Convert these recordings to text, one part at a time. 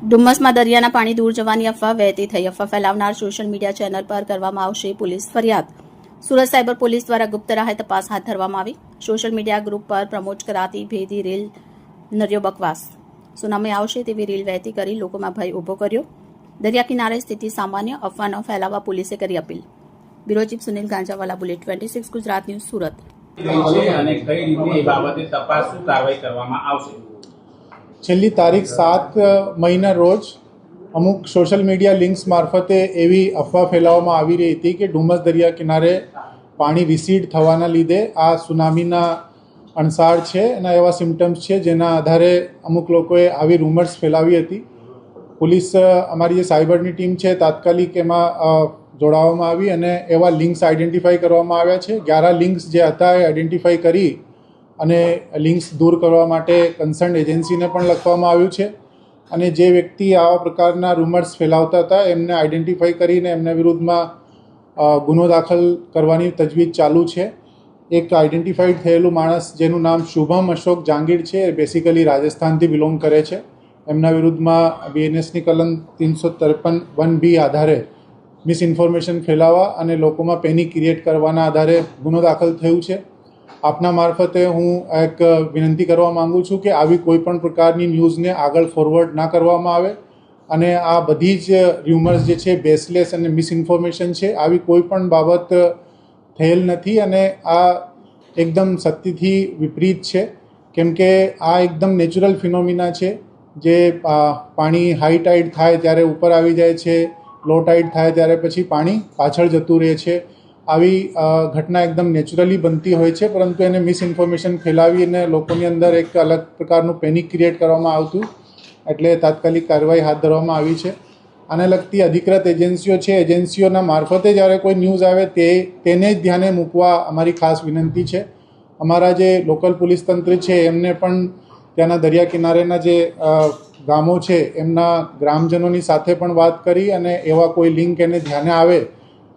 ડુમ્મસમાં દરિયાના પાણી દૂર જવાની અફવા વહેતી થઈ. અફવા ફેલાવનાર સોશિયલ મીડિયા ચેનલ પર કરવામાં આવશે પોલીસ ફરિયાદ. સુરત સાયબર પોલીસ દ્વારા ગુપ્ત રાહે તપાસ હાથ ધરવામાં આવી. સોશિયલ મીડિયા ગ્રુપ પર પ્રમોટ કરાતી ભેદી રીલ નર્યો બકવાસ. સુનામી આવશે તેવી રીલ વહેતી કરી લોકોમાં ભય ઊભો કર્યો. દરિયા કિનારે સ્થિતિ સામાન્ય, અફવા ન ફેલાવવા પોલીસે કરી appeal. Bureau chief Sunil Ganjawala, bullet 26 Gujarat news, Surat. અને કઈ રીતે એ બાબતે તપાસ શું કાર્યવાહી કરવામાં આવશે? છેલ્લી તારીખ 7 મઈના રોજ અમુક સોશિયલ મીડિયા લિંક્સ મારફતે એવી અફવા ફેલાવવામાં આવી રહી હતી કે ડુમસ દરિયા કિનારે પાણી રિસીડ થવાના લીધે આ સુનામીના અણસાર છે અને એવા સિમ્ટમ્સ છે જેના આધારે અમુક લોકોએ આવી રૂમર્સ ફેલાવી હતી. પોલીસ, અમારી જે સાયબરની ટીમ છે, તાત્કાલિક એમાં જોડાવવામાં આવી અને એવા લિંક્સ આઈડેન્ટિફાઈ કરવામાં આવ્યા છે. 11 લિંક્સ જે હતા એ આઈડેન્ટિફાઈ કરી અને લિંક્સ દૂર કરવા માટે કન્સર્ન એજન્સીને પણ લખવામાં આવ્યું છે. અને જે વ્યક્તિ આવા પ્રકારના રૂમર્સ ફેલાવતા હતા એમને આઈડેન્ટિફાઈ કરીને એમના વિરુદ્ધમાં ગુનો દાખલ કરવાની તજવીજ ચાલુ છે. એક આઈડેન્ટિફાઈડ થયેલું માણસ જેનું નામ શુભમ અશોક જાંગીર છે, એ બેસિકલી રાજસ્થાનથી બિલોંગ કરે છે. એમના વિરુદ્ધમાં બીએનએસની કલમ 353(1)B આધારે મિસઇન્ફોર્મેશન ફેલાવવા અને લોકોમાં પેનિક ક્રિએટ કરવાના આધારે ગુનો દાખલ થયું છે. આપના મારફતે હું એક વિનંતી કરવા માગું છું કે આવી કોઈ પણ પ્રકારની ન્યૂઝને આગળ ફોરવર્ડ ના કરવામાં આવે અને આ બધી જ ર્યુમર્સ જે છે બેસલેસ અને મિસઇન્ફોર્મેશન છે. આવી કોઈ પણ બાબત થયેલ નથી અને આ એકદમ સત્યથી વિપરીત છે, કેમ કે આ એકદમ નેચરલ ફિનોમિના છે. જે પાણી હાઈ ટાઈડ થાય ત્યારે ઉપર આવી જાય છે, લો ટાઈડ થાય ત્યારે પછી પાણી પાછળ જતું રહે છે. આવી ઘટના એકદમ નેચરલી બનતી હોય છે, પરંતુ એને મિસઇન્ફોર્મેશન ફેલાવીને લોકોની અંદર એક અલગ પ્રકારનું પેનિક ક્રિએટ કરવામાં આવતું, એટલે તાત્કાલિક કાર્યવાહી હાથ ધરવામાં આવી છે. આને લગતી અધિકૃત એજન્સીઓ છે, એજન્સીઓના મારફતે જ્યારે કોઈ ન્યૂઝ આવે તેને જ ધ્યાને મૂકવા અમારી ખાસ વિનંતી છે. અમારા જે લોકલ પોલીસ તંત્ર છે એમને પણ ત્યાંના દરિયા કિનારેના જે ગામો છે એમના ગ્રામજનોની સાથે પણ વાત કરી અને એવા કોઈ લિંક એને ધ્યાને આવે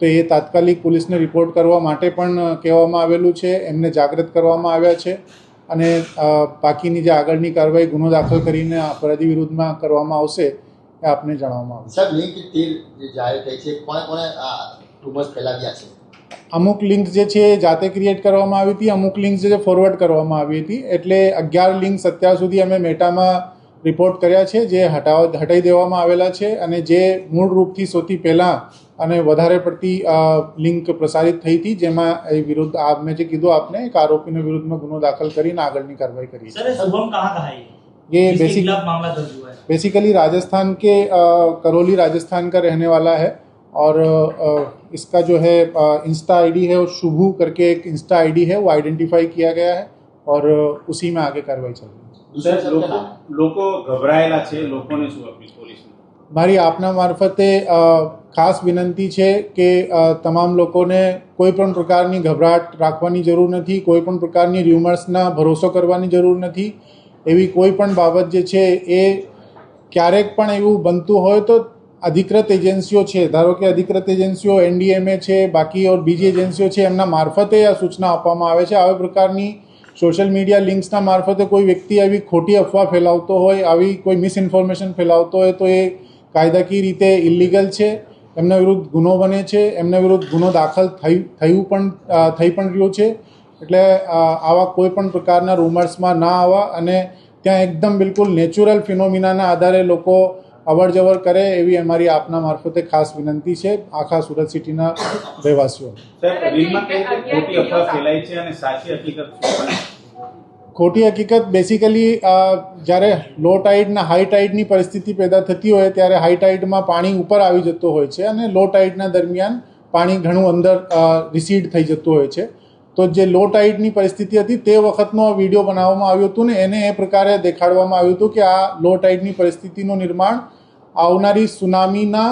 તો એ તાત્કાલિક પોલીસને રિપોર્ટ કરવા માટે પણ કહેવામાં આવેલું છે. એમને જાગૃત કરવામાં આવ્યા છે અને બાકીની જે આગળની કાર્યવાહી ગુનો દાખલ કરીને અપરાધી વિરુદ્ધમાં કરવામાં આવશે એ આપને જણાવવામાં આવશે. સર, લિંક જે જાહેર થઈ છે, કોણે આ રૂમર્સ ફેલાવ્યા છે? અમુક લિંક્સ જે છે એ જાતે ક્રિએટ કરવામાં આવી હતી, અમુક લિંક્સ જે ફોરવર્ડ કરવામાં આવી હતી. એટલે 11 લિંક્સ અત્યાર સુધી અમે મેટામાં રિપોર્ટ કર્યા છે, જે હટાવી દેવામાં આવેલા છે અને જે મૂળ રૂપથી સૌથી પહેલાં અને વધારે પડતી લિંક પ્રસારિત થઈ હતી, જેમાં એ વિરુદ્ધ મેં જે કીધું આપને એક આરોપીના વિરુદ્ધમાં ગુનો દાખલ કરીને આગળની કાર્યવાહી કરી है. ये बेसिकली राजस्थान के करौली राजस्थान का रहने वाला है और इसका जो है इंस्टा आईडी है वो शुभू करके एक इंस्टा आईडी है, वो आइडेंटिफाई किया गया है और उसी में आगे कार्रवाई चल रही है. લોકો ગભરાયેલા છે, લોકોને શું અપીલ પોલીસને? મારી આપના મારફતે ખાસ વિનંતી છે કે તમામ લોકોને કોઈ પણ પ્રકારની ગભરાટ રાખવાની જરૂર નથી, કોઈ પણ પ્રકારની ર્યુમર્સના ભરોસો કરવાની જરૂર નથી. એવી કોઈ પણ બાબત જે છે એ ક્યારેક પણ એવું બનતું હોય તો અધિકૃત એજન્સીઓ છે, ધારો કે અધિકૃત એજન્સીઓ NDMA છે, બાકી ઓર બીજી એજન્સીઓ છે, એમના મારફતે આ સૂચના આપવામાં આવે છે. આવી પ્રકારની સોશિયલ મીડિયા લિંક્સના મારફતે કોઈ વ્યક્તિ આવી ખોટી અફવા ફેલાવતો હોય, આવી કોઈ મિસઇન્ફોર્મેશન ફેલાવતો હોય તો એ કાયદાકીય રીતે ઇલીગલ છે, એમના વિરુદ્ધ ગુનો બને છે, એમના વિરુદ્ધ ગુનો દાખલ થઈ પણ રહ્યો છે. એટલે આવા કોઈ પણ પ્રકારના રૂમર્સમાં ના આવવા અને ત્યાં એકદમ બિલકુલ નેચરલ ફિનોમિનાના આધારે લોકો અવર જવર કરે એવી અમારી આપના મારફતે ખાસ વિનંતી છે આખા સુરત સિટીના રહેવાસીઓ. ખોટી હકીકત બેસિકલી જ્યારે લો ટાઈડના હાઈ ટાઈડની પરિસ્થિતિ પેદા થતી હોય ત્યારે હાઈ ટાઈડમાં પાણી ઉપર આવી જતું હોય છે અને લો ટાઈડના દરમિયાન પાણી ઘણું અંદર રિસીડ થઈ જતું હોય છે. તો જે લો ટાઈડની પરિસ્થિતિ હતી તે વખતનો વિડીયો બનાવવામાં આવ્યું હતું ને એને એ પ્રકારે દેખાડવામાં આવ્યું હતું કે આ લો ટાઈડની પરિસ્થિતિનું નિર્માણ આવનારી સુનામીના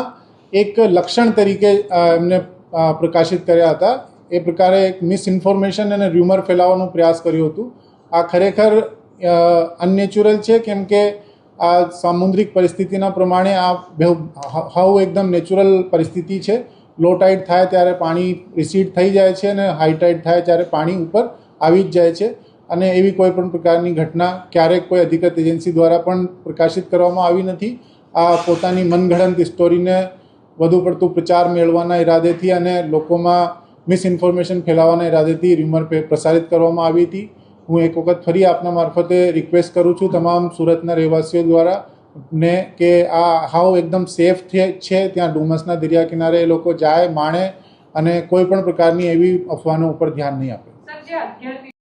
એક લક્ષણ તરીકે એમને પ્રકાશિત કર્યા હતા. એ પ્રકારે એક મિસઇન્ફોર્મેશન અને ર્યુમર ફેલાવવાનો પ્રયાસ કર્યો હતો. આ ખરેખર અનનેચરલ છે, કેમ કે આ સામુદ્રિક પરિસ્થિતિના પ્રમાણે આ હાવ એકદમ નેચરલ પરિસ્થિતિ છે. લો ટાઈડ થાય ત્યારે પાણી રિસીડ થઈ જાય છે અને હાઈ ટાઈડ થાય ત્યારે પાણી ઉપર આવી જ જાય છે. અને એવી કોઈ પણ પ્રકારની ઘટના ક્યારેક કોઈ અધિકૃત એજન્સી દ્વારા પણ પ્રકાશિત કરવામાં આવી નથી. આ પોતાની મનગઢંત સ્ટોરીને વધુ પડતું પ્રચાર મેળવવાના ઈરાદેથી અને લોકોમાં મિસઇન્ફોર્મેશન ફેલાવવાના ઈરાદેથી રૂમર પ્રસારિત કરવામાં આવી હતી. હું એક વખત ફરી આપના મારફતે રિક્વેસ્ટ કરું છું તમામ સુરતના રહેવાસીઓ દ્વારા ને કે આ હાવ એકદમ સેફ છે, ત્યાં ડુમસના દરિયા કિનારે એ લોકો જાય, માણે અને કોઈ પણ પ્રકારની એવી અફવાનો ઉપર ધ્યાન નહીં આપે.